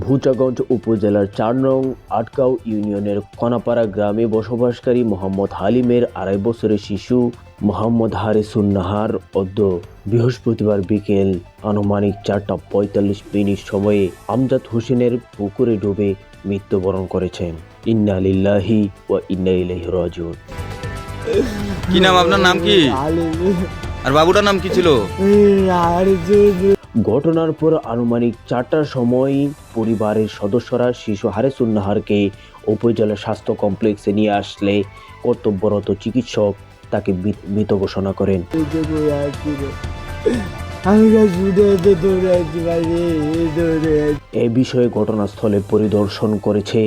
ভুচাগঞ্জ উপজেলার ৪ নং আটগাঁও ইউনিয়নের কনাপাড়া গ্রামে বসবাসকারী মোহাম্মদ হালিমের ২.৫ বছরের শিশু মোহাম্মদ হারিসুন নাহার বৃহস্পতিবার বিকেল আনুমানিক ৪টা ৪৫ সময়ে আমজাদ হোসেনের পুকুরে ডুবে মৃত্যুবরণ করেছেন। ইন্না লিল্লাহি ওয়া ইন্না ইলাইহি রাজিউন। কি নাম আপনার? নাম কি? আর বাবুটার নাম কি ছিল? ঘটনার পর আনুমানিক ৪টার সময় পরিবারের সদস্যরা শিশু হারিসুন নাহারকে উপজেলা স্বাস্থ্য কমপ্লেক্সে নিয়ে আসলে কর্তব্যরত চিকিৎসক তাকে মৃত ঘোষণা করেন। এ বিষয়ে ঘটনাস্থলে পরিদর্শন করেছে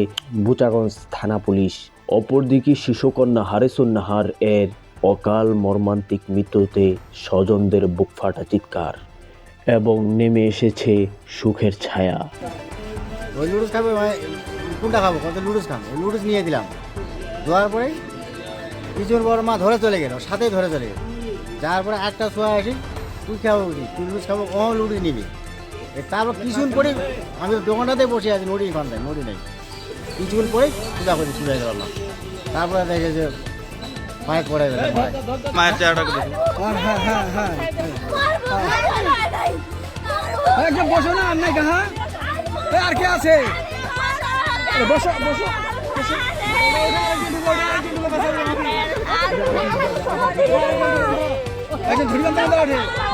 ভুচাগঞ্জ থানা পুলিশ। অপরদিকে শিশুকন্যা হারিসুন নাহার এর অকাল মর্মান্তিক মৃত্যুতে স্বজনদের বুকফাটা চিৎকার এবং নেমে এসেছে সুখের ছায়া। ওই লুডুস খাবে, কোনটা খাবো? কত লুডুস খাবো? লুডুস নিয়ে দিলাম, দেওয়ার পরে কিছুর পর মা ধরে চলে গেল, সাথেই ধরে চলে গেল। যাওয়ার পরে একটা শোয়া আসি, তুই খাবো, তুই লুডুস খাবো, ও লুডুস নিবি। তারপর কিছুক্ষণ পরে আমি দোকানটাতে বসে আছি, নড়ি পান্তায় নড়ি নেই। কিছুক্ষণ পরে পূজা করে চলে গেলাম। তারপরে দেখে যে মায়ের পড়ে গেল, মায়ের চেহারাটা বসো না, আর নাই কাহা আর কে আছে? বসো বসো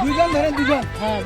দুজন ধরেন, দুজন। হ্যাঁ,